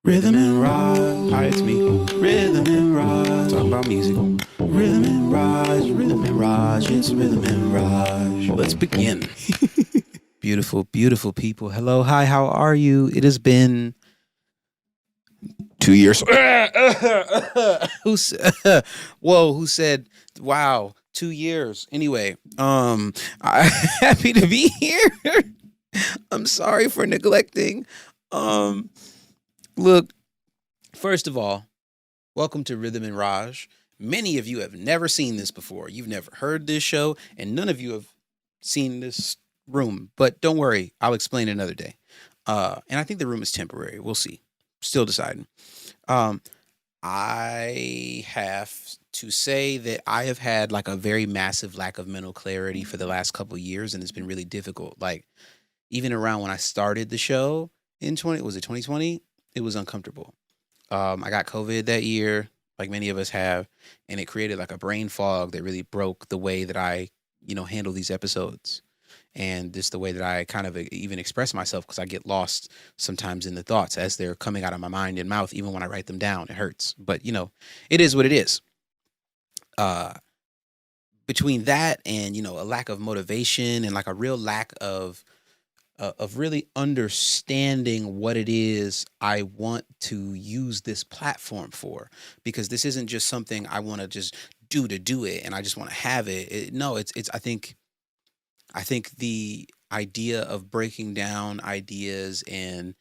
Rhythm and Raj. Hi, it's me. Rhythm and Raj. Talking about music. Rhythm and Raj. Rhythm and Raj. It's Rhythm and Raj. Let's begin. Beautiful, beautiful people. Hello, hi, how are you? It has been 2 years. Who said, wow, 2 years? Anyway, I'm happy to be here. I'm sorry for neglecting. Look, first of all, welcome to Rhythm and Raj. Many of you have never seen this before. You've never heard this show, and none of you have seen this room. But don't worry, I'll explain another day. And I think the room is temporary. We'll see. Still deciding. Um, I have to say that I have had like a very massive lack of mental clarity for the last couple of years, and it's been really difficult. Like even around when I started the show in 2020? It was uncomfortable. I got COVID that year, like many of us have, and it created like a brain fog that really broke the way that I, handle these episodes, and just the way that I kind of even express myself, because I get lost sometimes in the thoughts as they're coming out of my mind and mouth. Even when I write them down, it hurts. But it is what it is. Uh, Between that and a lack of motivation and like a real lack of really understanding what it is I want to use this platform for, because this isn't just something I want to just do to do it and I just want to have it. No, it's I think the idea of breaking down ideas and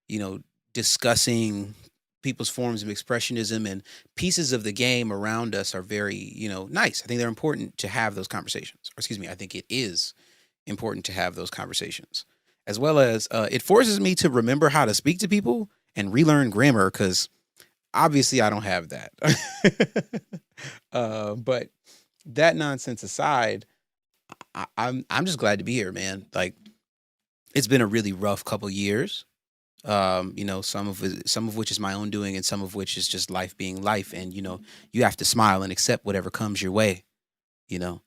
you know discussing people's forms of expressionism and pieces of the game around us are very nice. I think they're important to have those conversations. Or excuse me, I think it is important to have those conversations, as well as it forces me to remember how to speak to people and relearn grammar, because obviously I don't have that. But that nonsense aside, I'm just glad to be here, man. Like it's been a really rough couple years. Some of which is my own doing, and some of which is just life being life. And you have to smile and accept whatever comes your way. You know,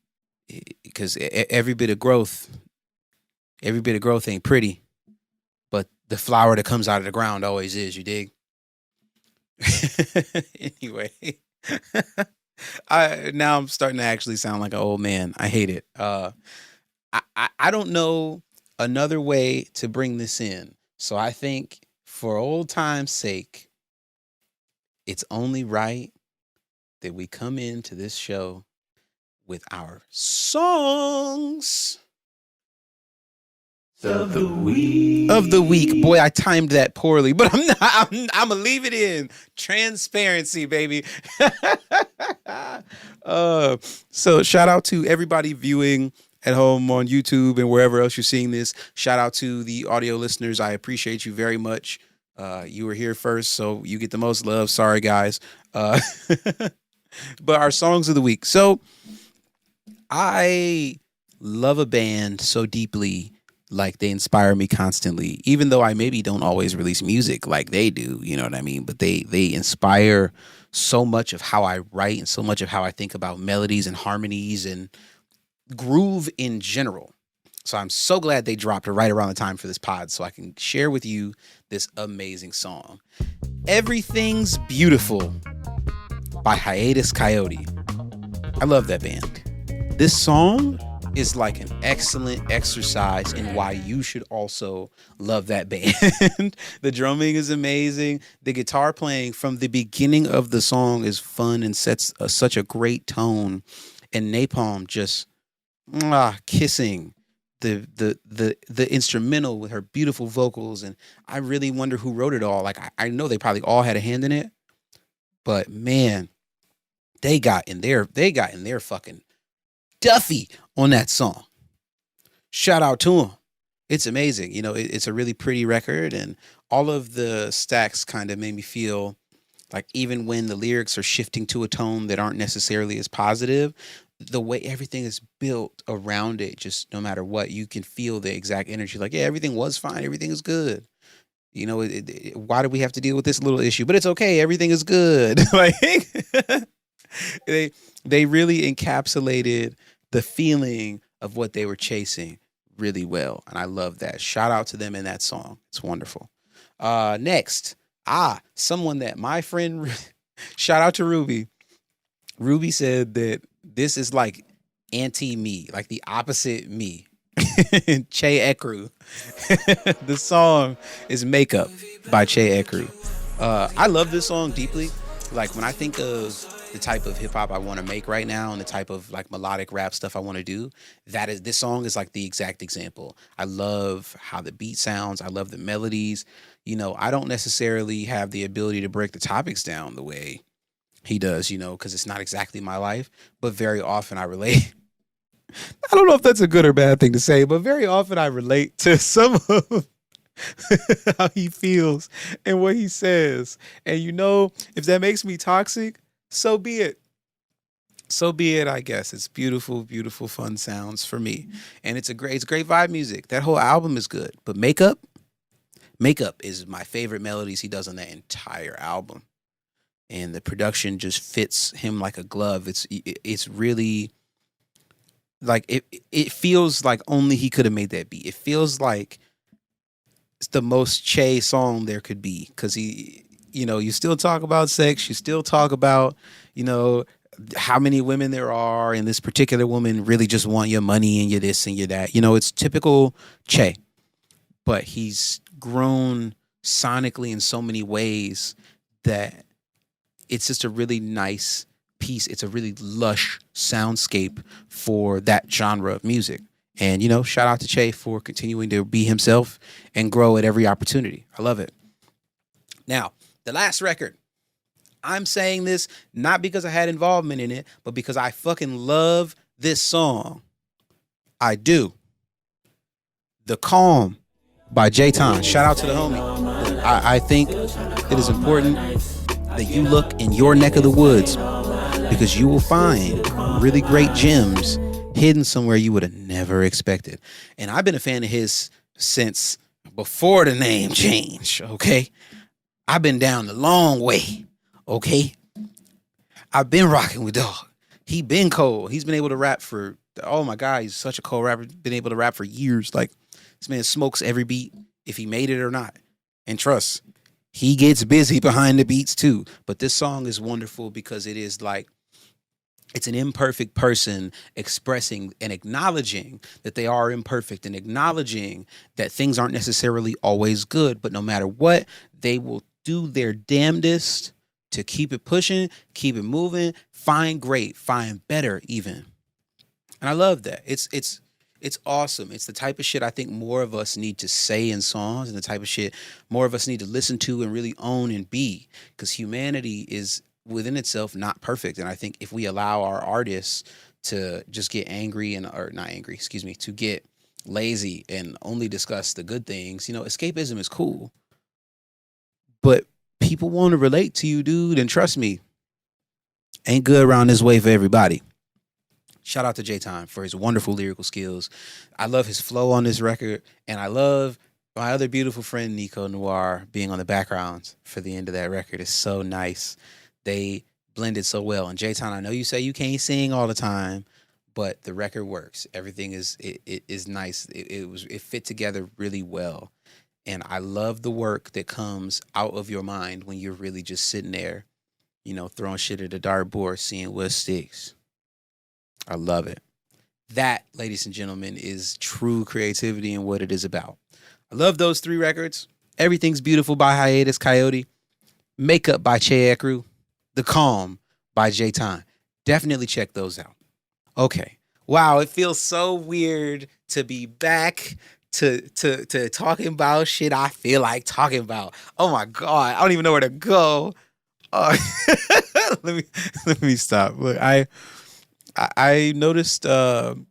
because every bit of growth ain't pretty, but the flower that comes out of the ground always is. You dig? Anyway, now I'm starting to actually sound like an old man. I hate it. I don't know another way to bring this in, so I think for old time's sake, it's only right that we come into this show with our songs of the week. Boy, I timed that poorly, but I'm not. I'm gonna leave it in. Transparency, baby. So shout out to everybody viewing at home on YouTube and wherever else you're seeing this. Shout out to the audio listeners. I appreciate you very much. You were here first, so you get the most love. Sorry, guys. But our songs of the week. So I love a band so deeply, like they inspire me constantly, even though I maybe don't always release music like they do, you know what I mean? But they inspire so much of how I write and so much of how I think about melodies and harmonies and groove in general. So I'm so glad they dropped right around the time for this pod so I can share with you this amazing song. Everything's Beautiful by Hiatus Kaiyote. I love that band. This song is like an excellent exercise in why you should also love that band. The drumming is amazing. The guitar playing from the beginning of the song is fun and sets such a great tone. And Napalm just kissing the instrumental with her beautiful vocals. And I really wonder who wrote it all. Like I know they probably all had a hand in it, but man, they got in their fucking Duffy on that song. Shout out to him. It's amazing. It's a really pretty record, and all of the stacks kind of made me feel like even when the lyrics are shifting to a tone that aren't necessarily as positive, the way everything is built around it, just no matter what, you can feel the exact energy. Like, yeah, everything was fine. Everything is good. Why do we have to deal with this little issue? But it's okay. Everything is good. Like they really encapsulated the feeling of what they were chasing really well. And I love that. Shout out to them in that song. It's wonderful. Next, Someone that my friend, shout out to Ruby. Ruby said that this is like anti me, like the opposite me. Che Ecru. The song is Makeup by Che Ecru. I love this song deeply. Like when I think of the type of hip hop I want to make right now and the type of like melodic rap stuff I want to do, this song is like the exact example. I love how the beat sounds. I love the melodies. I don't necessarily have the ability to break the topics down the way he does, because it's not exactly my life, but very often I relate. I don't know if that's a good or bad thing to say, but very often I relate to some of how he feels and what he says. And if that makes me toxic, so be it. So be it, I guess. It's beautiful, beautiful, fun sounds for me. And it's great vibe music. That whole album is good. But Makeup is my favorite melodies he does on that entire album. And the production just fits him like a glove. It's really like it feels like only he could have made that beat. It feels like it's the most Che song there could be, because you still talk about sex, you still talk about how many women there are, and this particular woman really just want your money and your this and your that. It's typical Che, but he's grown sonically in so many ways that it's just a really nice piece. It's a really lush soundscape for that genre of music. And, shout out to Che for continuing to be himself and grow at every opportunity. I love it. Now, the last record. I'm saying this not because I had involvement in it, but because I fucking love this song. I do. The Calm by Jaiton. Shout out to the homie. I think it is important that you look in your neck of the woods, because you will find really great gems hidden somewhere you would have never expected. And I've been a fan of his since before the name change, okay? I've been down the long way, okay? I've been rocking with Dog. He been cold. He's been able to rap for, oh my God, he's such a cold rapper. Been able to rap for years. Like, this man smokes every beat, if he made it or not. And trust, he gets busy behind the beats too. But this song is wonderful because it is like, it's an imperfect person expressing and acknowledging that they are imperfect, and acknowledging that things aren't necessarily always good, but no matter what, they will do their damnedest to keep it pushing, keep it moving, find great, find better even. And I love that. It's awesome. It's the type of shit I think more of us need to say in songs, and the type of shit more of us need to listen to and really own and be, because humanity is within itself not perfect. And I think if we allow our artists to just get angry to get lazy and only discuss the good things, escapism is cool, but people want to relate to you, dude. And trust me, ain't good around this way for everybody. Shout out to Jaiton for his wonderful lyrical skills. I love his flow on this record, and I love my other beautiful friend Nico Noir being on the backgrounds for the end of that record. It's so nice. They blended so well. And Jaiton, I know you say you can't sing all the time, but the record works. Everything is nice. It fit together really well. And I love the work that comes out of your mind when you're really just sitting there, throwing shit at a dartboard, seeing what sticks. I love it. That, ladies and gentlemen, is true creativity and what it is about. I love those 3 records. Everything's Beautiful by Hiatus, Kaiyote. Makeup by Che Ecru. The Calm by Jaiton. Definitely check those out. Okay. Wow, it feels so weird to be back to talking about shit I feel like talking about. Oh my God, I don't even know where to go. Let me stop. Look, I noticed, in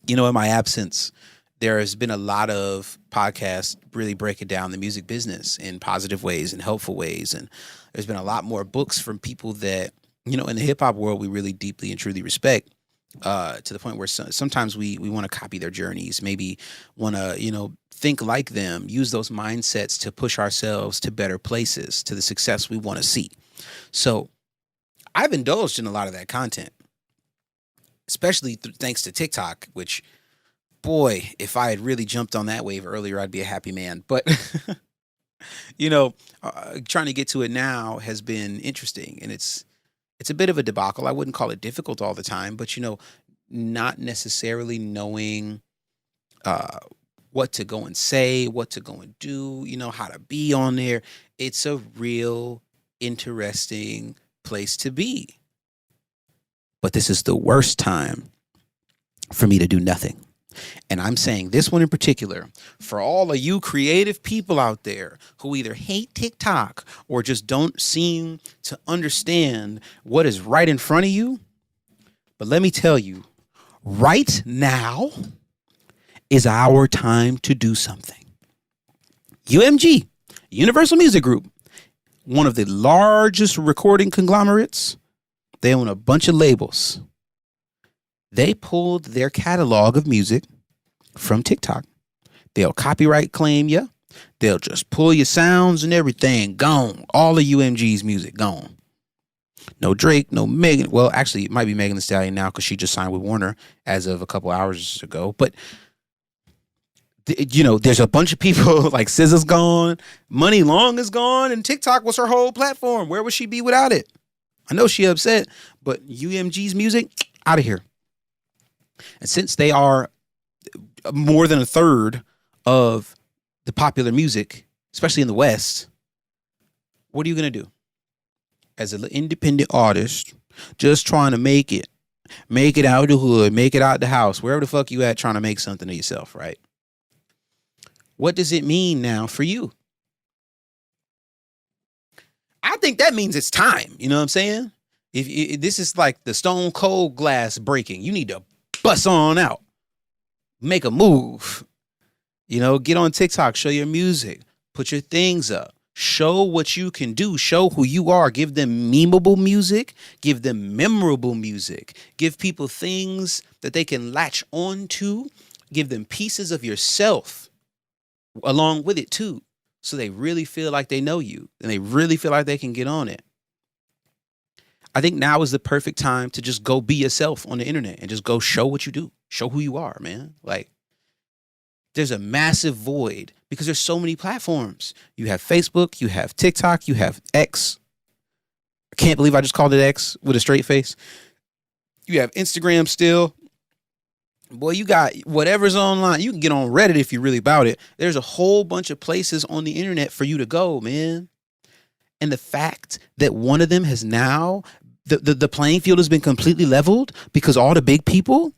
my absence, there has been a lot of podcasts really breaking down the music business in positive ways and helpful ways. And there's been a lot more books from people that, in the hip hop world, we really deeply and truly respect, to the point where sometimes we want to copy their journeys, maybe want to, think like them, use those mindsets to push ourselves to better places, to the success we want to see. So I've indulged in a lot of that content, especially thanks to TikTok, which, boy, if I had really jumped on that wave earlier, I'd be a happy man. But you know, trying to get to it now has been interesting, and it's a bit of a debacle. I wouldn't call it difficult all the time, but not necessarily knowing uh, what to go and say, what to go and do, how to be on there. It's a real interesting place to be. But this is the worst time for me to do nothing. And I'm saying this one in particular for all of you creative people out there who either hate TikTok or just don't seem to understand what is right in front of you. But let me tell you, right now is our time to do something. UMG, Universal Music Group, one of the largest recording conglomerates. They own a bunch of labels. They pulled their catalog of music from TikTok. They'll copyright claim you. They'll just pull your sounds and everything. Gone. All of UMG's music gone. No Drake, no Megan. Well, actually, it might be Megan Thee Stallion now because she just signed with Warner as of a couple hours ago. But, there's a bunch of people like SZA's gone. Money Long is gone. And TikTok was her whole platform. Where would she be without it? I know she upset, but UMG's music, out of here. And since they are more than a third of the popular music, especially in the West, what are you going to do? As an independent artist, just trying to make it out of the hood, make it out the house, wherever the fuck you at, trying to make something of yourself, right? What does it mean now for you? I think that means it's time. You know what I'm saying? If this is like the stone cold glass breaking, you need to bust on out, make a move, get on TikTok, show your music, put your things up, show what you can do, show who you are, give them memeable music, give them memorable music, give people things that they can latch on to, give them pieces of yourself along with it too. So they really feel like they know you and they really feel like they can get on it. I think now is the perfect time to just go be yourself on the internet and just go show what you do. Show who you are, man. Like, there's a massive void because there's so many platforms. You have Facebook, you have TikTok, you have X. I can't believe I just called it X with a straight face. You have Instagram still. Boy, you got whatever's online. You can get on Reddit if you're really about it. There's a whole bunch of places on the internet for you to go, man. And the fact that one of them has now, the playing field has been completely leveled because all the big people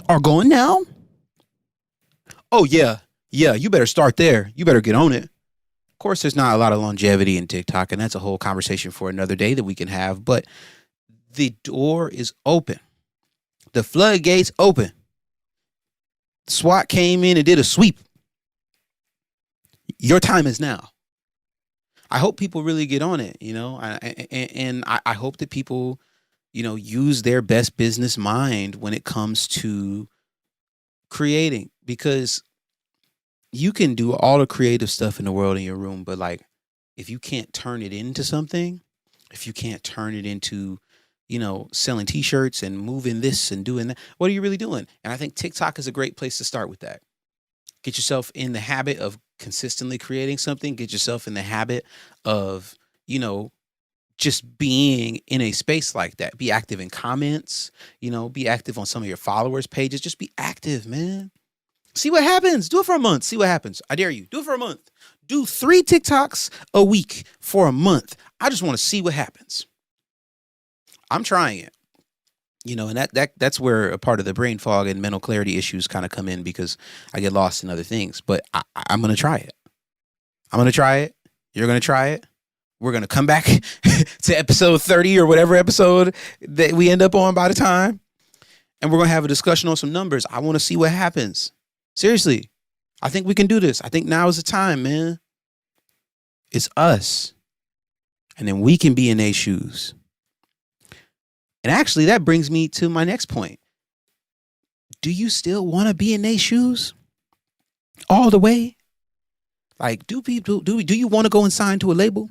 are going now. Oh, yeah, you better start there. You better get on it. Of course, there's not a lot of longevity in TikTok, and that's a whole conversation for another day that we can have. But the door is open. The floodgates open. SWAT came in and did a sweep. Your time is now. I hope people really get on it, and I hope that people, use their best business mind when it comes to creating, because you can do all the creative stuff in the world in your room, but like, if you can't turn it into something, if you can't turn it into, selling t-shirts and moving this and doing that, what are you really doing? And I think TikTok is a great place to start with that. Get yourself in the habit of consistently creating something. Get yourself in the habit of, just being in a space like that. Be active in comments, be active on some of your followers' pages. Just be active, man. See what happens. Do it for a month. See what happens. I dare you. Do it for a month. Do 3 TikToks a week for a month. I just want to see what happens. I'm trying it. And that's where a part of the brain fog and mental clarity issues kind of come in, because I get lost in other things. But I'm going to try it. I'm going to try it. You're going to try it. We're going to come back to episode 30 or whatever episode that we end up on by the time. And we're going to have a discussion on some numbers. I want to see what happens. Seriously. I think we can do this. I think now is the time, man. It's us. And then we can be in their shoes. And actually, that brings me to my next point. Do you still want to be in their shoes all the way? Like, do you want to go and sign to a label?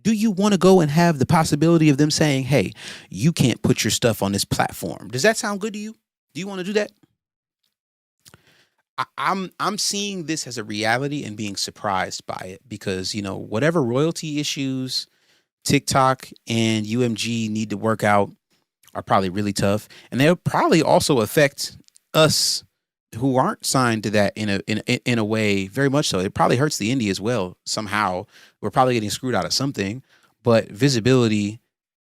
Do you want to go and have the possibility of them saying, hey, you can't put your stuff on this platform? Does that sound good to you? Do you want to do that? I'm seeing this as a reality and being surprised by it because, whatever royalty issues TikTok and UMG need to work out are probably really tough, and they'll probably also affect us who aren't signed to that in a way very much so. It probably hurts the indie as well somehow. We're probably getting screwed out of something, but visibility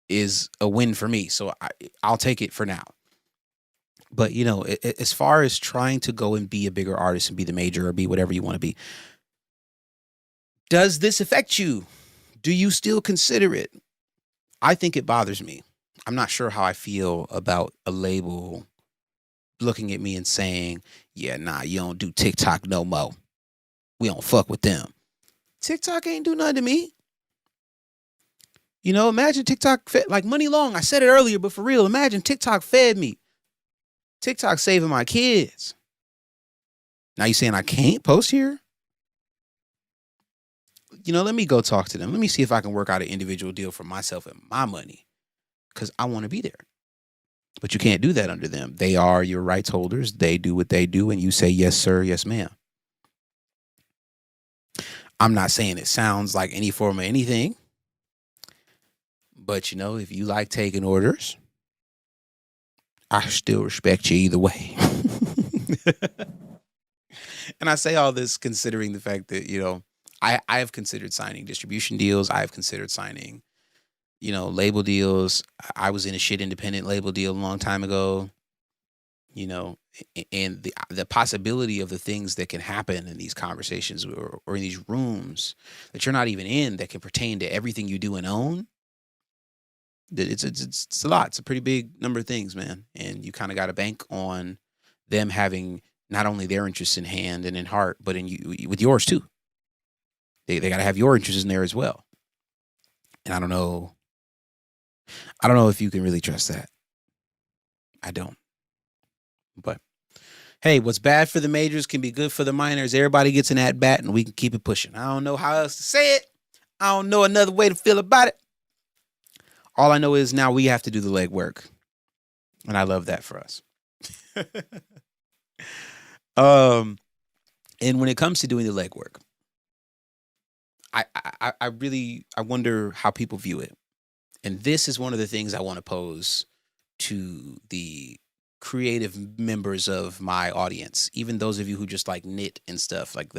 is a win for me, so I'll take it for now. But as far as trying to go and be a bigger artist and be the major or be whatever you want to be, does this affect you? Do you still consider it? I think it bothers me. I'm not sure how I feel about a label looking at me and saying, yeah, nah, you don't do TikTok no more. We don't fuck with them. TikTok ain't do nothing to me. Imagine TikTok fed, like Money Long. I said it earlier, but for real, imagine TikTok fed me. TikTok saving my kids. Now you saying I can't post here? Let me go talk to them. Let me see if I can work out an individual deal for myself and my money because I want to be there. But you can't do that under them. They are your rights holders. They do what they do, and you say, yes, sir, yes, ma'am. I'm not saying it sounds like any form of anything, but, if you like taking orders, I still respect you either way. And I say all this considering the fact that, I have considered signing distribution deals. I have considered signing, label deals. I was in a shit independent label deal a long time ago, and the possibility of the things that can happen in these conversations or in these rooms that you're not even in that can pertain to everything you do and own. It's a lot. It's a pretty big number of things, man. And you kind of got to bank on them having not only their interests in hand and in heart, but in you with yours too. They got to have your interests in there as well. And I don't know if you can really trust that. I don't. But hey, what's bad for the majors can be good for the minors. Everybody gets an at bat and we can keep it pushing. I don't know how else to say it. I don't know another way to feel about it. All I know is now we have to do the legwork. And I love that for us. And when it comes to doing the legwork, I really wonder how people view it. And this is one of the things I want to pose to the creative members of my audience, even those of you who just like knit and stuff, like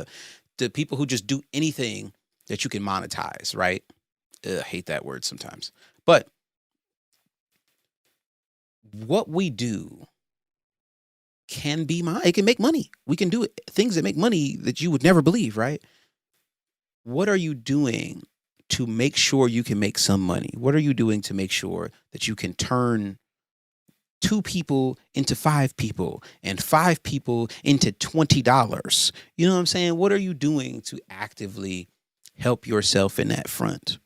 the people who just do anything that you can monetize, right? I hate that word sometimes. But what we do it can make money. We can do it, things that make money that you would never believe, right? What are you doing to make sure you can make some money? What are you doing to make sure that you can turn 2 people into 5 people and 5 people into $20? You know what I'm saying? What are you doing to actively help yourself in that front?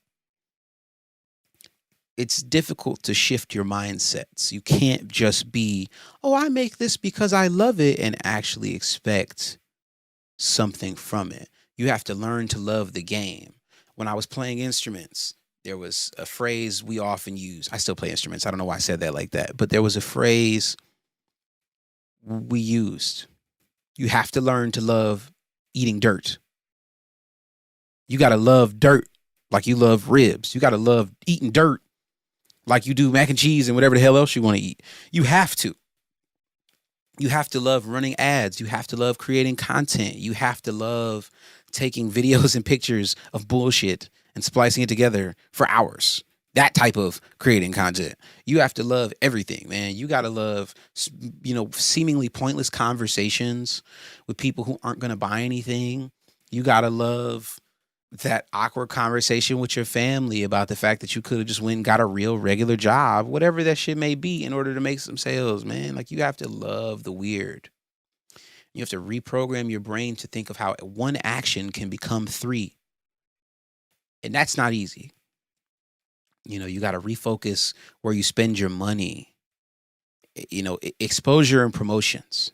It's difficult to shift your mindsets. You can't just be, I make this because I love it and actually expect something from it. You have to learn to love the game. When I was playing instruments, there was a phrase we often use. I still play instruments. I don't know why I said that like that, but there was a phrase we used. You have to learn to love eating dirt. You got to love dirt like you love ribs. You got to love eating dirt like you do mac and cheese and whatever the hell else you want to eat. You have to. You have to love running ads. You have to love creating content. You have to love taking videos and pictures of bullshit and splicing it together for hours. That type of creating content. You have to love everything, man. You got to love, seemingly pointless conversations with people who aren't going to buy anything. You got to love that awkward conversation with your family about the fact that you could have just went and got a real regular job, whatever that shit may be, in order to make some sales, man. Like, you have to love the weird. You have to reprogram your brain to think of how one action can become 3. And that's not easy. You got to refocus where you spend your money. Exposure and promotions.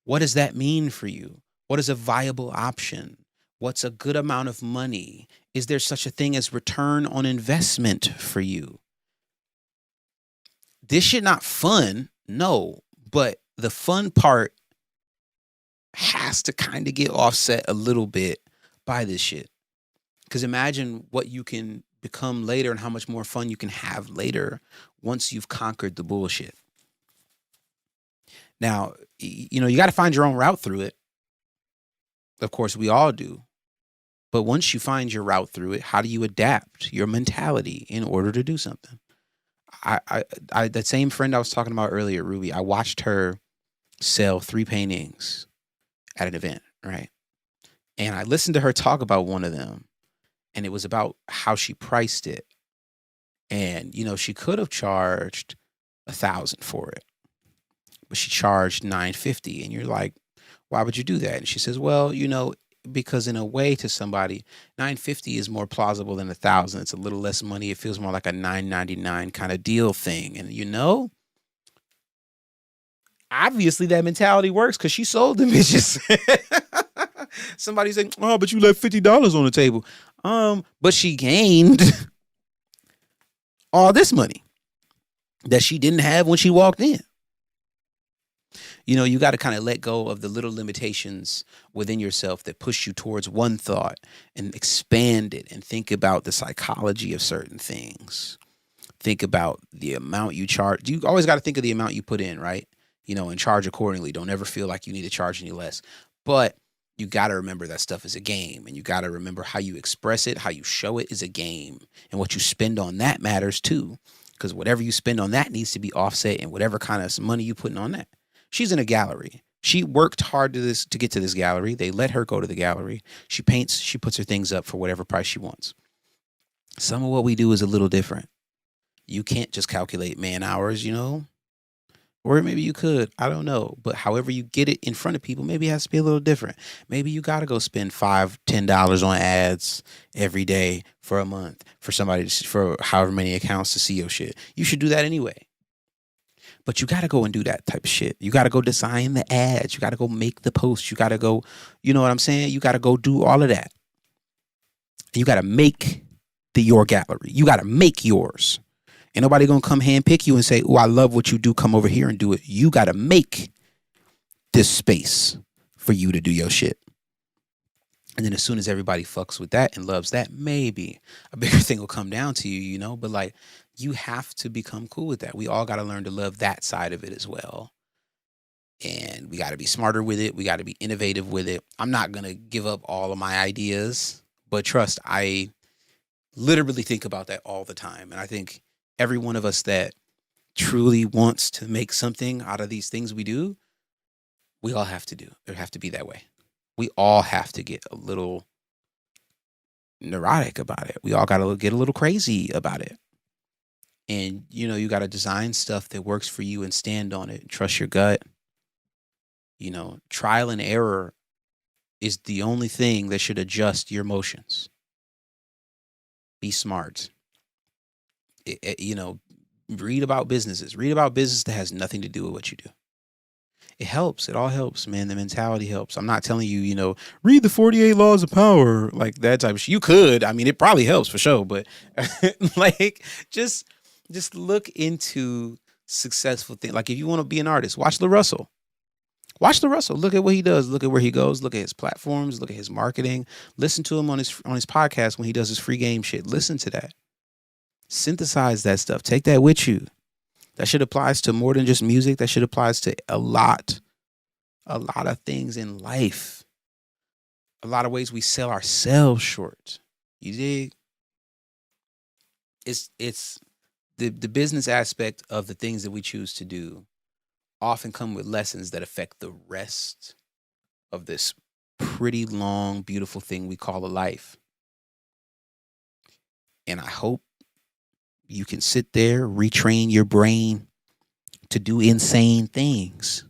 What does that mean for you? What is a viable option? What's a good amount of money? Is there such a thing as return on investment for you? This shit not fun, no, but the fun part has to kind of get offset a little bit by this shit. Because imagine what you can become later and how much more fun you can have later once you've conquered the bullshit. Now, you got to find your own route through it. Of course, we all do. But once you find your route through it, how do you adapt your mentality in order to do something? That same friend I was talking about earlier, Ruby, I watched her sell 3 paintings at an event, right? And I listened to her talk about one of them, and it was about how she priced it. And, she could have charged $1,000 for it, but she charged $950. And you're like, why would you do that? And she says, well, because in a way to somebody, $950 is more plausible than $1,000. It's a little less money. It feels more like a $999 kind of deal thing. And obviously that mentality works because she sold them bitches. Somebody's like, oh, but you left $50 on the table. But she gained all this money that she didn't have when she walked in. You got to kind of let go of the little limitations within yourself that push you towards one thought and expand it and think about the psychology of certain things. Think about the amount you charge. You always got to think of the amount you put in, right? And charge accordingly. Don't ever feel like you need to charge any less. But you got to remember that stuff is a game, and you got to remember how you express it, how you show it is a game, and what you spend on that matters too, because whatever you spend on that needs to be offset in whatever kind of money you putting on that. She's in a gallery. She worked hard to get to this gallery. They let her go to the gallery. She paints, she puts her things up for whatever price she wants. Some of what we do is a little different. You can't just calculate man hours, or maybe you could, I don't know. But however you get it in front of people, maybe it has to be a little different. Maybe you got to go spend $5, $10 on ads every day for a month for somebody, for however many accounts to see your shit. You should do that anyway. But you got to go and do that type of shit. You got to go design the ads. You got to go make the posts. You got to go, you know what I'm saying? You got to go do all of that. You got to make your gallery. You got to make yours. Ain't nobody going to come handpick you and say, oh, I love what you do. Come over here and do it. You got to make this space for you to do your shit. And then as soon as everybody fucks with that and loves that, maybe a bigger thing will come down to you, But like, you have to become cool with that. We all got to learn to love that side of it as well. And we got to be smarter with it. We got to be innovative with it. I'm not going to give up all of my ideas, but trust, I literally think about that all the time. And I think every one of us that truly wants to make something out of these things we do, we all have to do. There have to be that way. We all have to get a little neurotic about it. We all got to get a little crazy about it. And, you got to design stuff that works for you and stand on it. Trust your gut. Trial and error is the only thing that should adjust your emotions. Be smart. Read about businesses. Read about business that has nothing to do with what you do. It helps. It all helps, man. The mentality helps. I'm not telling you, read the 48 laws of power, like that type of shit. You could. I mean, it probably helps for sure, but like just look into successful things. Like if you want to be an artist, watch the Russell. Watch the Russell. Look at what he does. Look at where he goes. Look at his platforms. Look at his marketing. Listen to him on his podcast when he does his free game shit. Listen to that. Synthesize that stuff. Take that with you. That shit applies to more than just music. That shit applies to a lot of things in life. A lot of ways we sell ourselves short. You dig? It's the business aspect of the things that we choose to do often come with lessons that affect the rest of this pretty long, beautiful thing we call a life. And I hope you can sit there, retrain your brain to do insane things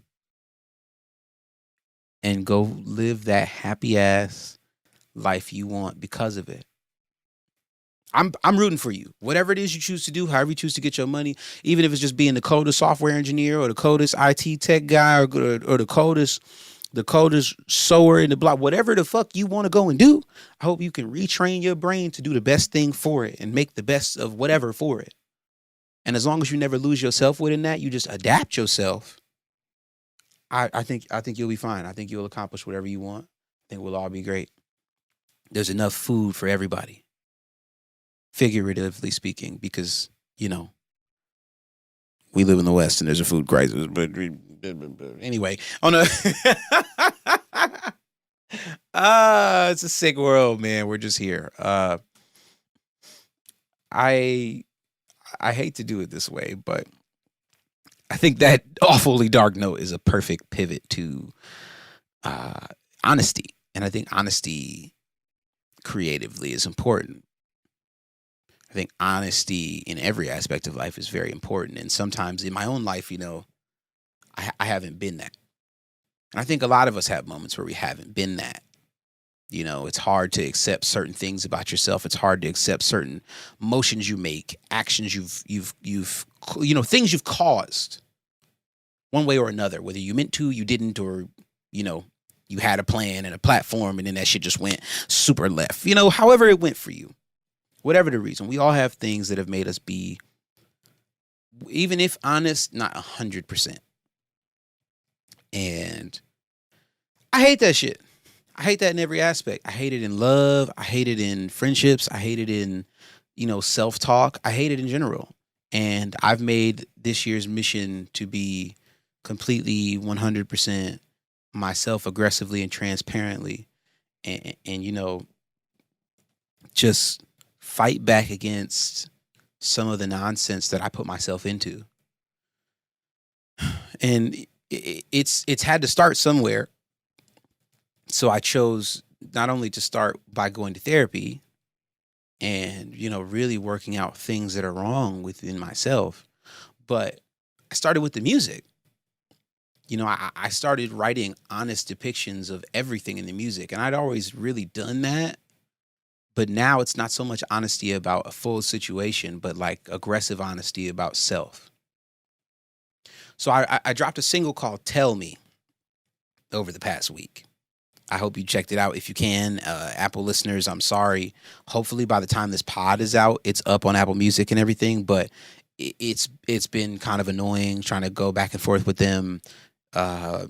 and go live that happy ass life you want because of it. I'm rooting for you. Whatever it is you choose to do, however you choose to get your money, even if it's just being the coldest software engineer or the coldest IT tech guy or the coldest sewer in the block, whatever the fuck you want to go and do, I hope you can retrain your brain to do the best thing for it and make the best of whatever for it. And as long as you never lose yourself within that, you just adapt yourself. I think you'll be fine. I think you'll accomplish whatever you want. I think we'll all be great. There's enough food for everybody, figuratively speaking, because you know we live in the West and there's a food crisis. But anyway, on a it's a sick world, man. We're just here. I I hate to do it this way, but I think that awfully dark note is a perfect pivot to honesty, and I think honesty creatively is important. I think honesty in every aspect of life is very important, and sometimes in my own life, I haven't been that, and I think a lot of us have moments where we haven't been that. It's hard to accept certain things about yourself. It's hard to accept certain motions you make, actions things you've caused one way or another, whether you meant to, you didn't, or, you had a plan and a platform and then that shit just went super left. However it went for you, whatever the reason, we all have things that have made us be, even if honest, not 100%. And I hate that shit. I hate that in every aspect. I hate it in love. I hate it in friendships. I hate it in, self-talk. I hate it in general. And I've made this year's mission to be completely 100% myself, aggressively and transparently. And just fight back against some of the nonsense that I put myself into. And it's had to start somewhere. So I chose not only to start by going to therapy and, really working out things that are wrong within myself, but I started with the music. I started writing honest depictions of everything in the music, and I'd always really done that. But now it's not so much honesty about a full situation, but like aggressive honesty about self. So I dropped a single called Tell Me over the past week. I hope you checked it out if you can. Apple listeners, I'm sorry. Hopefully by the time this pod is out, it's up on Apple Music and everything. But it's been kind of annoying trying to go back and forth with them. My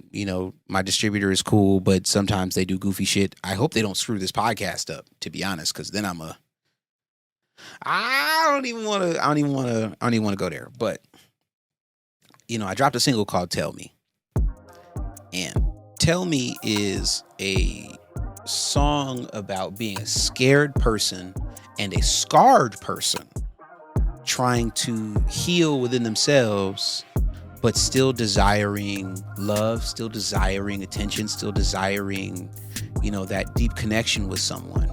distributor is cool, but sometimes they do goofy shit. I hope they don't screw this podcast up, to be honest, because then I don't even want to go there. But I dropped a single called Tell Me. And Tell Me is a song about being a scared person and a scarred person trying to heal within themselves, but still desiring love, still desiring attention, still desiring, that deep connection with someone.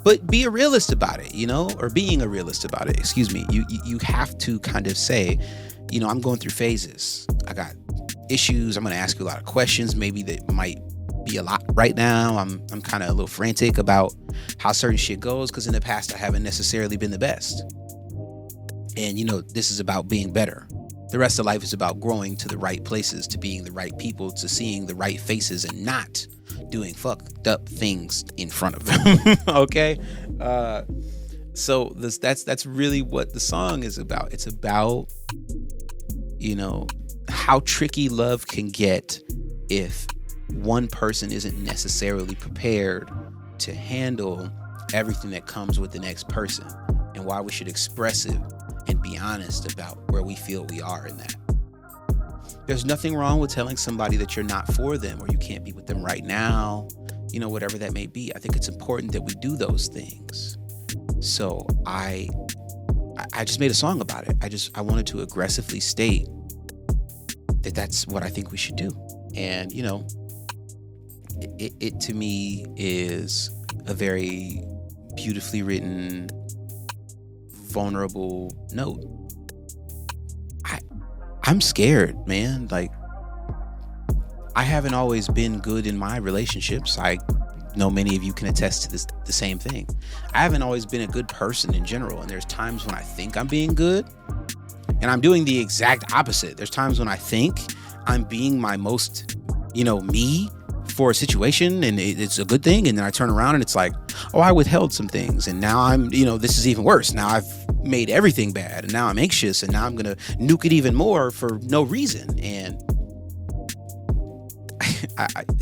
But be a realist about it, or being a realist about it. Excuse me. You have to kind of say, I'm going through phases. I got issues. I'm going to ask you a lot of questions, maybe that might be a lot right now. I'm kind of a little frantic about how certain shit goes, because in the past I haven't necessarily been the best. And this is about being better. The rest of life is about growing to the right places, to being the right people, to seeing the right faces and not doing fucked up things in front of them. Okay? So that's really what the song is about. It's about, how tricky love can get if one person isn't necessarily prepared to handle everything that comes with the next person, and why we should express it and be honest about where we feel we are in that. There's nothing wrong with telling somebody that you're not for them or you can't be with them right now, whatever that may be. I think it's important that we do those things. So I just made a song about it. I wanted to aggressively state that that's what I think we should do. And, it to me is a very beautifully written, vulnerable note. I'm scared, man. Like, I haven't always been good in my relationships. I know many of you can attest to the same thing. I haven't always been a good person in general. And there's times when I think I'm being good, and I'm doing the exact opposite. There's times when I think I'm being my most, me for a situation, and it's a good thing. And then I turn around and it's like, oh, I withheld some things. And now I'm, this is even worse. Now I've made everything bad. And now I'm anxious. And now I'm going to nuke it even more for no reason. And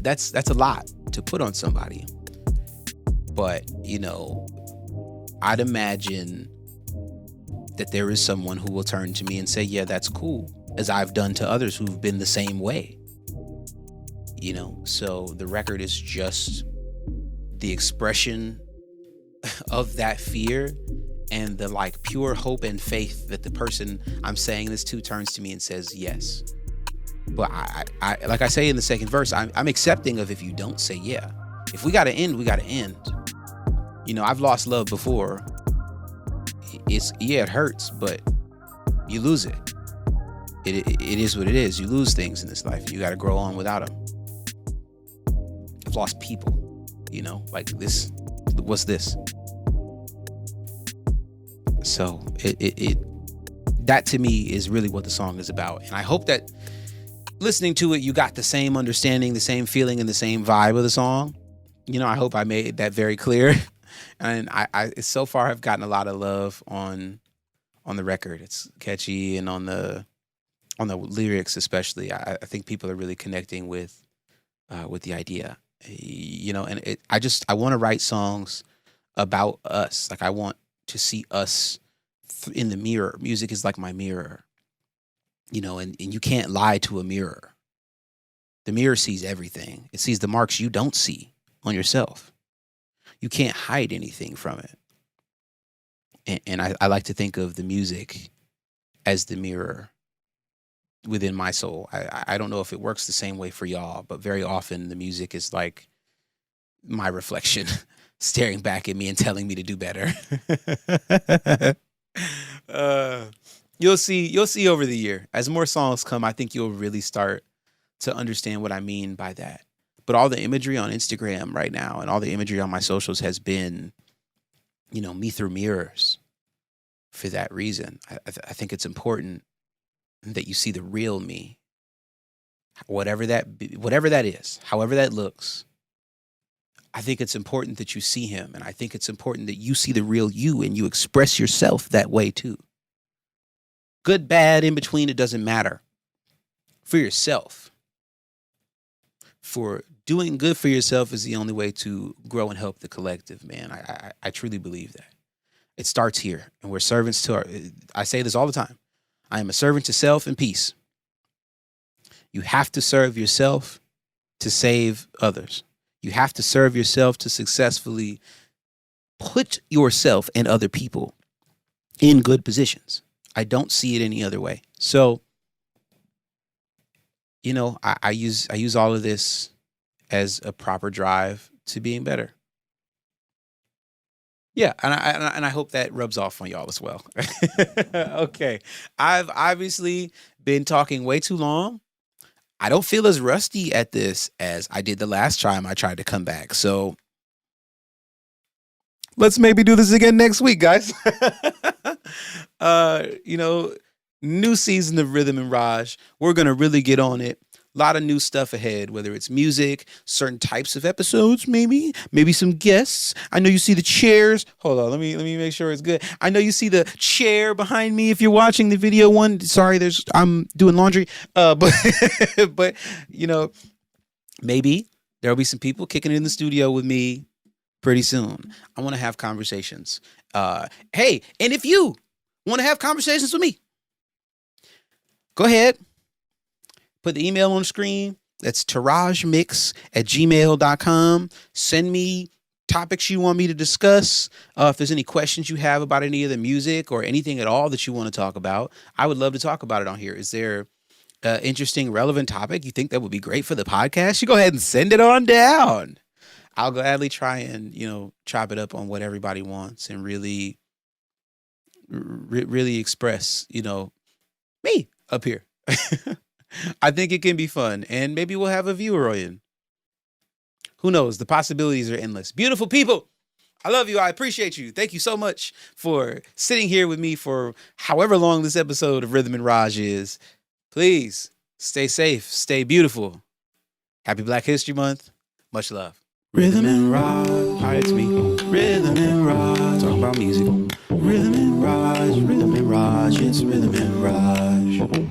that's a lot to put on somebody. But, you know, I'd imagine that there is someone who will turn to me and say, yeah, that's cool, as I've done to others who've been the same way. You know, so the record is just the expression of that fear and the like pure hope and faith that the person I'm saying this to turns to me and says yes. But I like I say in the second verse, I'm accepting of if you don't say yeah. If we gotta end, we gotta end. You know, I've lost love before. It hurts, but you lose it. It is what it is. You lose things in this life. You got to grow on without them. I've lost people, you know, like this. What's this? So that to me is really what the song is about. And I hope that listening to it, you got the same understanding, the same feeling, and the same vibe of the song. You know, I hope I made that very clear. And I so far have gotten a lot of love on the record. It's catchy, and on the lyrics especially. I think people are really connecting with the idea. You know, and I want to write songs about us. Like, I want to see us in the mirror. Music is like my mirror. You know, and you can't lie to a mirror. The mirror sees everything. It sees the marks you don't see on yourself. You can't hide anything from it. And I like to think of the music as the mirror within my soul. I don't know if it works the same way for y'all, but very often the music is like my reflection staring back at me and telling me to do better. You'll see over the year. As more songs come, I think you'll really start to understand what I mean by that. But all the imagery on Instagram right now and all the imagery on my socials has been, you know, me through mirrors for that reason. I think it's important that you see the real me, whatever that is, however that looks. I think it's important that you see him, and I think it's important that you see the real you and you express yourself that way too. Good, bad, in between, it doesn't matter. For yourself. For doing good for yourself is the only way to grow and help the collective, man. I truly believe that. It starts here, and we're servants to I say this all the time. I am a servant to self and peace. You have to serve yourself to save others. You have to serve yourself to successfully put yourself and other people in good positions. I don't see it any other way. So, you know, I use all of this as a proper drive to being better. Yeah, and I hope that rubs off on y'all as well. Okay, I've obviously been talking way too long. I don't feel as rusty at this as I did the last time I tried to come back. So let's maybe do this again next week, guys. You know, new season of Rhythm and Raj. We're going to really get on it. A lot of new stuff ahead, whether it's music, certain types of episodes, maybe some guests. I know you see the chairs. Hold on, let me make sure it's good. I know you see the chair behind me if you're watching the video one. Sorry, I'm doing laundry. But you know, maybe there'll be some people kicking it in the studio with me pretty soon. I want to have conversations. Hey, and if you want to have conversations with me, go ahead. Put the email on the screen. That's tarajmix@gmail.com. Send me topics you want me to discuss. If there's any questions you have about any of the music or anything at all that you want to talk about, I would love to talk about it on here. Is there an interesting, relevant topic you think that would be great for the podcast? You go ahead and send it on down. I'll gladly try and, you know, chop it up on what everybody wants and really express, you know, me up here. I think it can be fun, and maybe we'll have a viewer in. Who knows? The possibilities are endless. Beautiful people, I love you. I appreciate you. Thank you so much for sitting here with me for however long this episode of Rhythm and Raj is. Please stay safe, stay beautiful. Happy Black History Month. Much love. Rhythm and Raj. Hi, it's me. Rhythm and Raj. Talk about music. Rhythm and Raj. Rhythm and Raj. It's Rhythm and Raj.